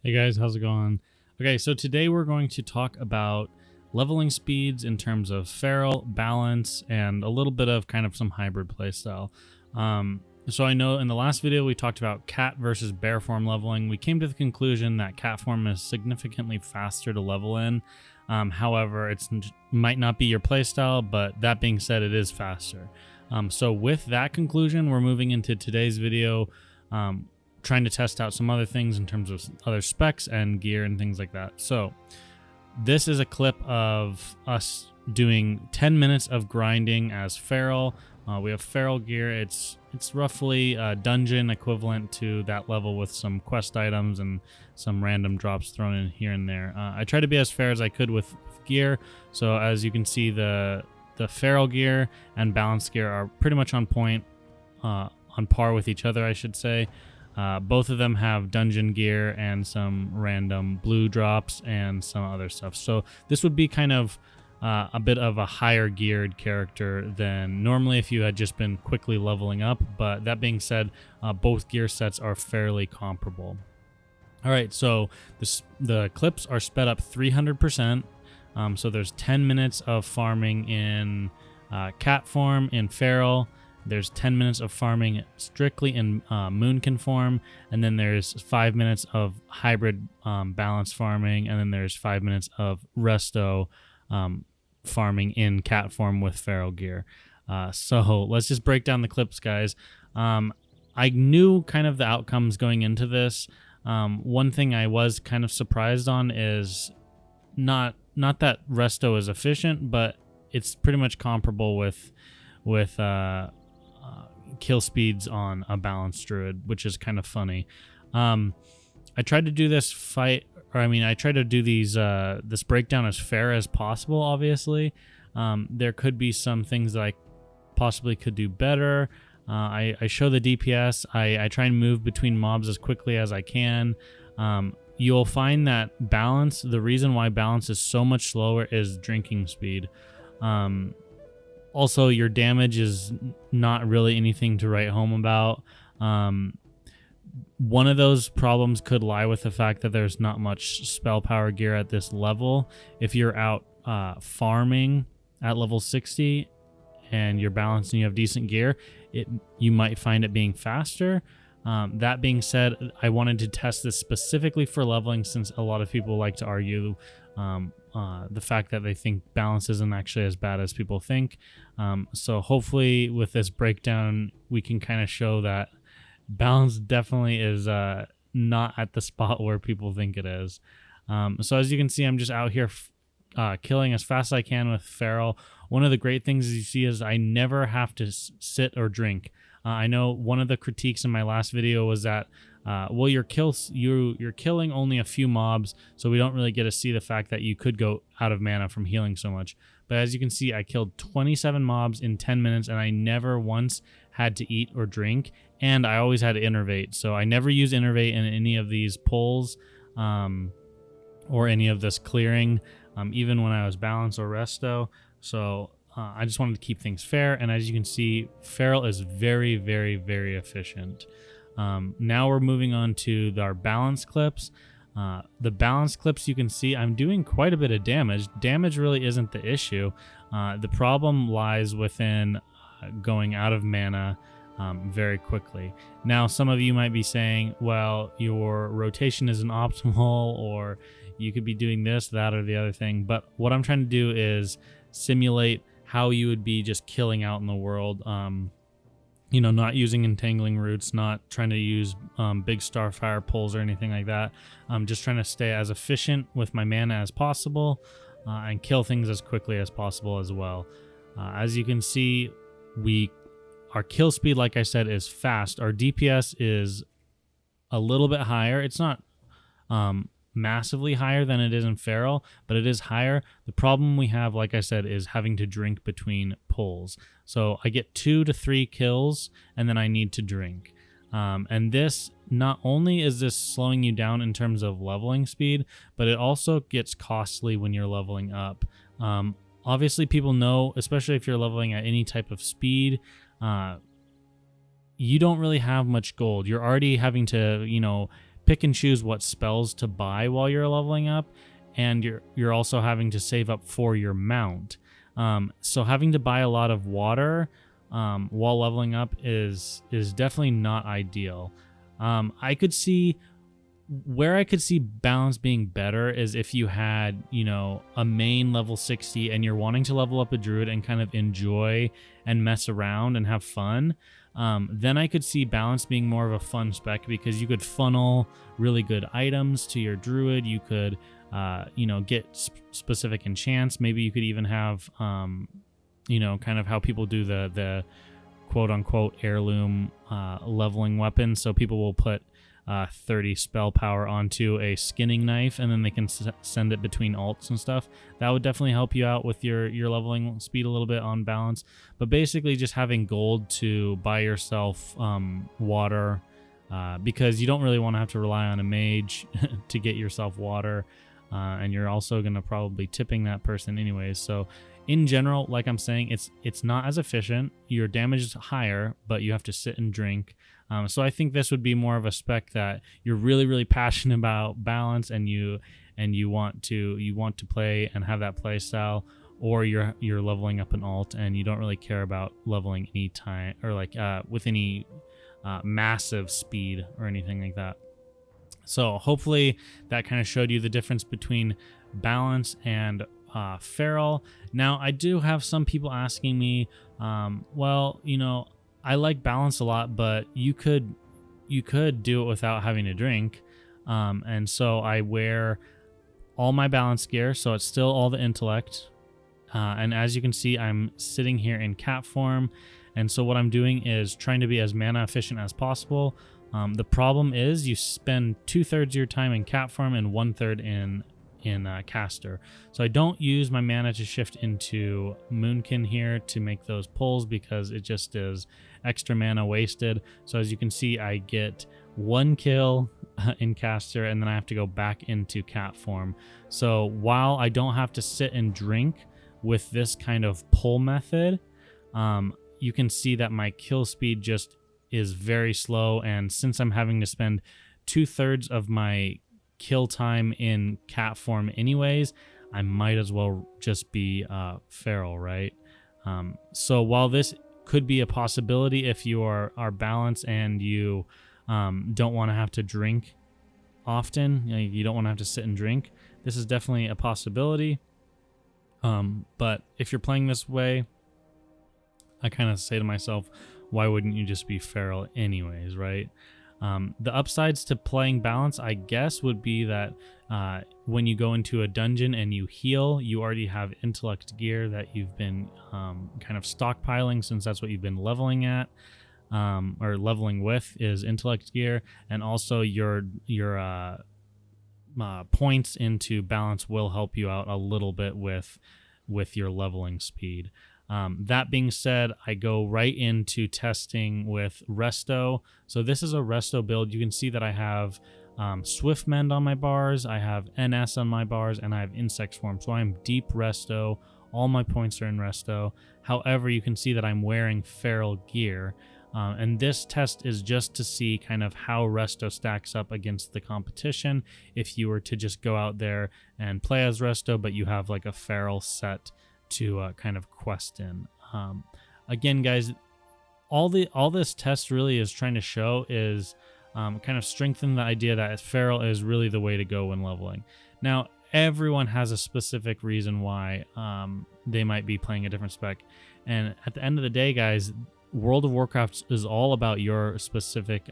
Hey guys, how's it going? Okay, so today we're going to talk about leveling speeds in terms of feral, balance, and a little bit of kind of some hybrid playstyle. So I know in the last video we talked about cat versus bear form leveling. We came to the conclusion that cat form is significantly faster to level in. However, it might not be your playstyle, but that being said, it is faster. So with that conclusion, we're moving into today's video, trying to test out some other things in terms of other specs and gear and things like that. So this is a clip of us doing 10 minutes of grinding as feral. We have feral gear. It's roughly a dungeon equivalent to that level with some quest items and some random drops thrown in here and there. I tried to be as fair as I could with gear. So as you can see, the feral gear and balanced gear are pretty much on point, on par with each other, I should say. Both of them have dungeon gear and some random blue drops and some other stuff. So this would be kind of a bit of a higher geared character than normally if you had just been quickly leveling up. But that being said, both gear sets are fairly comparable. All right, so the clips are sped up 300%. So there's 10 minutes of farming in cat form in feral. There's 10 minutes of farming strictly in moonkin form, and then there's 5 minutes of hybrid balanced farming, and then there's 5 minutes of resto farming in cat form with feral gear. So let's just break down the clips, guys. I knew kind of the outcomes going into this. One thing I was kind of surprised on is not that resto is efficient, but it's pretty much comparable with kill speeds on a balanced druid, which is kind of funny. I tried to do this I tried to do this breakdown as fair as possible. Obviously, there could be some things that I possibly could do better. I show the DPS. I try and move between mobs as quickly as I can. You'll find that balance, the reason why balance is so much slower is drinking speed. Also, your damage is not really anything to write home about. One of those problems could lie with the fact that there's not much spell power gear at this level. If you're out farming at level 60 and you're balanced and you have decent gear, you might find it being faster. That being said, I wanted to test this specifically for leveling, since a lot of people like to argue the fact that they think balance isn't actually as bad as people think. So hopefully with this breakdown, we can kind of show that balance definitely is not at the spot where people think it is. So as you can see, I'm just out here killing as fast as I can with feral. One of the great things you see is I never have to sit or drink. I know one of the critiques in my last video was that well, you're killing only a few mobs, so we don't really get to see the fact that you could go out of mana from healing so much. But as you can see, I killed 27 mobs in 10 minutes, and I never once had to eat or drink, and I always had to innervate. So I never use innervate in any of these pulls or any of this clearing, even when I was balanced or resto. So I just wanted to keep things fair, and as you can see, feral is very, very, very efficient. Now we're moving on to our balance clips. The balance clips, you can see I'm doing quite a bit of damage. Damage really isn't the issue. The problem lies within going out of mana very quickly. Now, some of you might be saying, well, your rotation isn't optimal, or you could be doing this, that, or the other thing. But what I'm trying to do is simulate how you would be just killing out in the world. Not using entangling roots, not trying to use big starfire pulls or anything like that. I'm just trying to stay as efficient with my mana as possible and kill things as quickly as possible as well. As you can see, our kill speed, like I said, is fast. Our DPS is a little bit higher. It's not massively higher than it is in feral, but it is higher. The problem we have, like I said, is having to drink between pulls. So I get 2 to 3 kills and then I need to drink. And this, not only is this slowing you down in terms of leveling speed, but it also gets costly when you're leveling up. Obviously people know, especially if you're leveling at any type of speed, you don't really have much gold. You're already having to, pick and choose what spells to buy while you're leveling up, and you're also having to save up for your mount. So having to buy a lot of water while leveling up is definitely not ideal. I could see where I could see balance being better is if you had, you know, a main level 60 and you're wanting to level up a druid and kind of enjoy and mess around and have fun. Then I could see balance being more of a fun spec, because you could funnel really good items to your druid. You could, you know, get specific enchants. Maybe you could even have, you know, kind of how people do the quote unquote heirloom leveling weapon. So people will put 30 spell power onto a skinning knife, and then they can send it between alts and stuff. That would definitely help you out with your leveling speed a little bit on balance. But basically just having gold to buy yourself water, because you don't really want to have to rely on a mage to get yourself water, and you're also going to probably tipping that person anyways. So in general, like I'm saying, it's not as efficient. Your damage is higher, but you have to sit and drink. So I think this would be more of a spec that you're really, really passionate about balance, and you want to play and have that play style, or you're leveling up an alt and you don't really care about leveling any time, or like with any massive speed or anything like that. So hopefully that kind of showed you the difference between balance and feral. Now I do have some people asking me, well, you know, I like balance a lot, but you could do it without having to drink. And so I wear all my balance gear, so it's still all the intellect. And as you can see, I'm sitting here in cat form. And so what I'm doing is trying to be as mana efficient as possible. The problem is you spend 2/3 of your time in cat form and 1/3 in caster. So I don't use my mana to shift into Moonkin here to make those pulls, because it just is extra mana wasted. So as you can see, I get 1 kill in caster, and then I have to go back into cat form. So while I don't have to sit and drink with this kind of pull method, you can see that my kill speed just is very slow. And since I'm having to spend 2/3 of my kill time in cat form anyways, I might as well just be feral, right? So while this could be a possibility if you are balanced and you don't want to have to drink often, you don't want to have to sit and drink, this is definitely a possibility. But if you're playing this way, I kind of say to myself, why wouldn't you just be feral anyways, right? The upsides to playing balance, I guess, would be that when you go into a dungeon and you heal, you already have intellect gear that you've been kind of stockpiling, since that's what you've been leveling at, or leveling with is intellect gear. And also your points into balance will help you out a little bit with your leveling speed. That being said, I go right into testing with Resto. So this is a Resto build. You can see that I have Swift Mend on my bars, I have NS on my bars, and I have Insect Swarm. So I'm deep Resto. All my points are in Resto. However, you can see that I'm wearing feral gear. And this test is just to see kind of how Resto stacks up against the competition. If you were to just go out there and play as Resto, but you have like a feral set to kind of quest in. Again, guys, all this test really is trying to show is kind of strengthen the idea that feral is really the way to go when leveling. Now, everyone has a specific reason why they might be playing a different spec, and at the end of the day, guys, World of Warcraft is all about your specific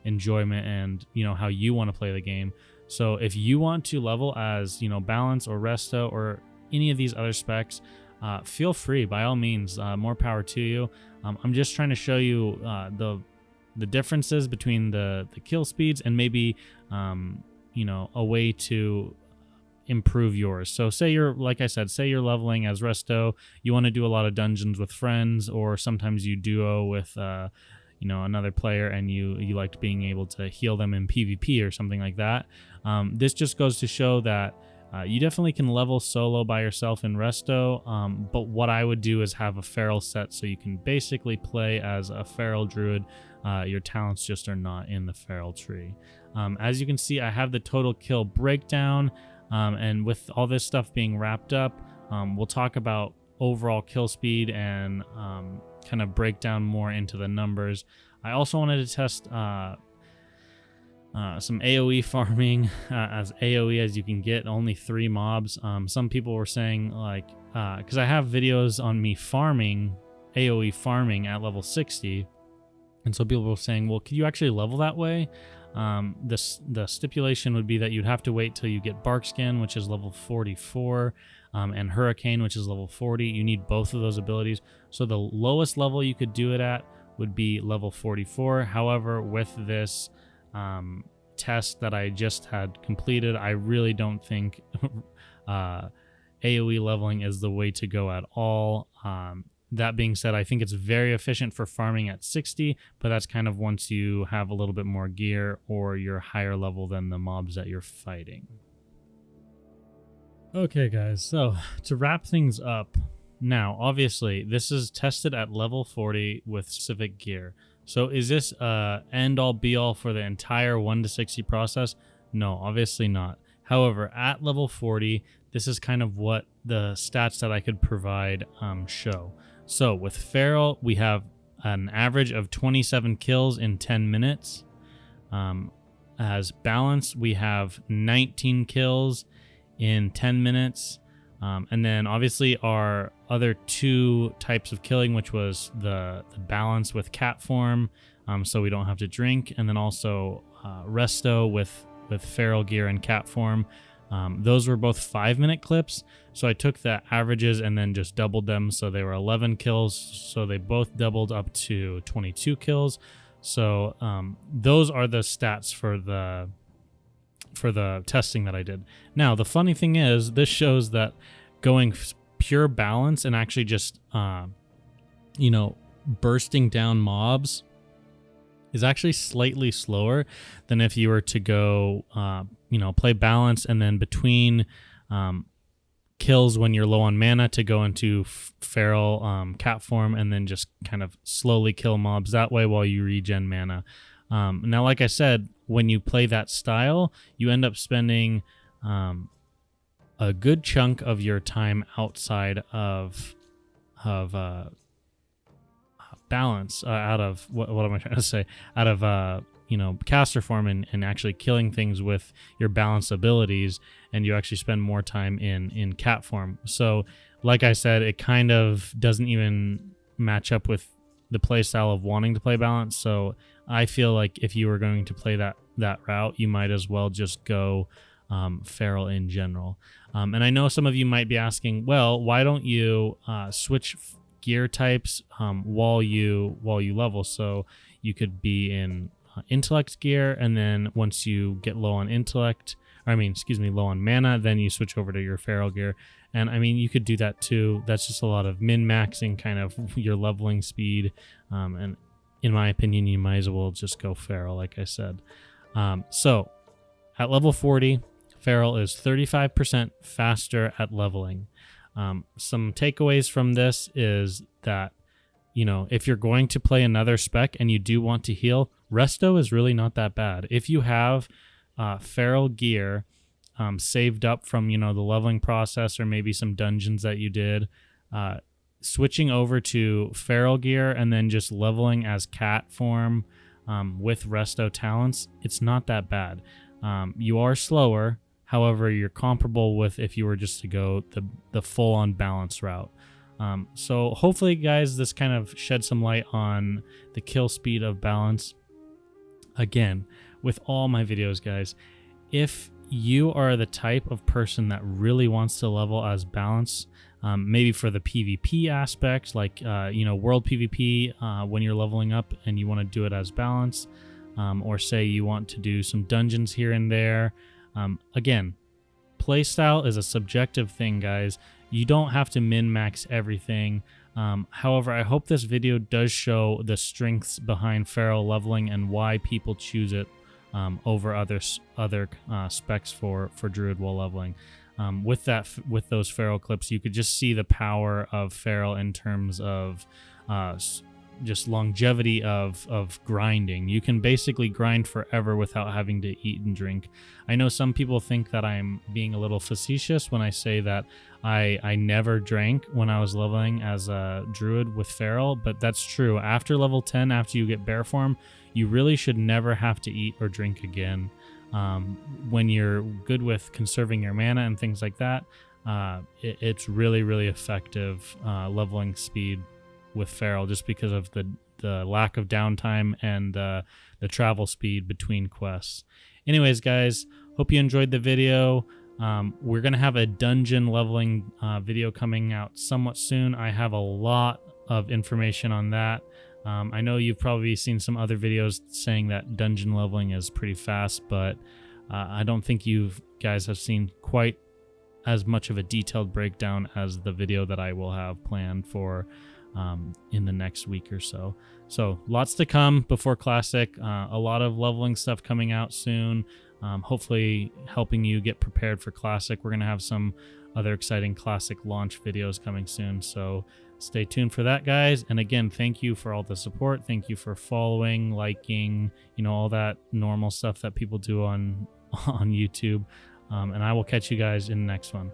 enjoyment and, you know, how you want to play the game. So if you want to level as, you know, balance or Resto or any of these other specs, feel free, by all means, more power to you. I'm just trying to show you the differences between the kill speeds and maybe you know, a way to improve yours. So say you're, like I said, say you're leveling as Resto, you want to do a lot of dungeons with friends, or sometimes you duo with you know, another player, and you liked being able to heal them in PvP or something like that. This just goes to show that you definitely can level solo by yourself in Resto, but what I would do is have a feral set, so you can basically play as a feral druid. Your talents just are not in the feral tree. As you can see, I have the total kill breakdown, and with all this stuff being wrapped up, we'll talk about overall kill speed and kind of break down more into the numbers. I also wanted to test some AoE farming, as AoE as you can get, only 3 mobs. Some people were saying, like, because I have videos on me farming, AoE farming at level 60, and so people were saying, well, could you actually level that way? The stipulation would be that you'd have to wait till you get Bark Skin, which is level 44, and Hurricane, which is level 40. You need both of those abilities. So the lowest level you could do it at would be level 44. However, with this test that I just had completed, I really don't think AoE leveling is the way to go at all. That being said, I think it's very efficient for farming at 60, but that's kind of once you have a little bit more gear or you're higher level than the mobs that you're fighting. Okay guys, so to wrap things up, now obviously this is tested at level 40 with specific gear. So is this end all be all for the entire 1 to 60 process? No, obviously not. However, at level 40, this is kind of what the stats that I could provide show. So with Feral, we have an average of 27 kills in 10 minutes. As Balance, we have 19 kills in 10 minutes. And then obviously our other 2 types of killing, which was the Balance with cat form, so we don't have to drink, and then also Resto with Feral gear and cat form. Those were both 5-minute clips, so I took the averages and then just doubled them, so they were 11 kills, so they both doubled up to 22 kills. So those are the stats for the testing that I did. Now the funny thing is, this shows that going pure balance and actually just bursting down mobs is actually slightly slower than if you were to go play balance and then between kills when you're low on mana to go into feral cat form and then just kind of slowly kill mobs that way while you regen mana. Now, like I said, when you play that style, you end up spending a good chunk of your time outside of balance, out of what am I trying to say? Out of caster form and actually killing things with your balance abilities, and you actually spend more time in cat form. So, like I said, it kind of doesn't even match up with the play style of wanting to play balance. So I feel like if you were going to play that route, you might as well just go feral in general. And I know some of you might be asking, well, why don't you switch gear types while you level? So you could be in intellect gear, and then once you get low on low on mana, then you switch over to your feral gear. And I mean, you could do that too. That's just a lot of min-maxing kind of your leveling speed. And in my opinion, you might as well just go feral, like I said. So at level 40, feral is 35% faster at leveling. Some takeaways from this is that, if you're going to play another spec and you do want to heal, Resto is really not that bad. If you have feral gear saved up from, the leveling process or maybe some dungeons that you did, switching over to feral gear and then just leveling as cat form with Resto talents, it's not that bad. You are slower. However, you're comparable with if you were just to go the full-on balance route. So hopefully, guys, this kind of shed some light on the kill speed of balance. Again, with all my videos, guys, if you are the type of person that really wants to level as balance, maybe for the PvP aspect, like world PvP, when you're leveling up and you want to do it as balance, or say you want to do some dungeons here and there. Again, playstyle is a subjective thing, guys. You don't have to min-max everything. However, I hope this video does show the strengths behind feral leveling and why people choose it over other specs for Druid while leveling. With those feral clips, you could just see the power of feral in terms of just longevity of grinding. You can basically grind forever without having to eat and drink. I know some people think that I'm being a little facetious when I say that I never drank when I was leveling as a druid with feral, but that's true. After level 10, after you get bear form, you really should never have to eat or drink again. When you're good with conserving your mana and things like that, it's really, really effective leveling speed with feral, just because of the lack of downtime and the travel speed between quests. Anyways, guys, hope you enjoyed the video. We're gonna have a dungeon leveling video coming out somewhat soon. I have a lot of information on that. I know you've probably seen some other videos saying that dungeon leveling is pretty fast, but I don't think you guys have seen quite as much of a detailed breakdown as the video that I will have planned for in the next week or so. So lots to come before Classic. A lot of leveling stuff coming out soon. Hopefully helping you get prepared for Classic. We're going to have some other exciting Classic launch videos coming soon. So stay tuned for that, guys. And again, thank you for all the support. Thank you for following, liking, all that normal stuff that people do on YouTube. And I will catch you guys in the next one.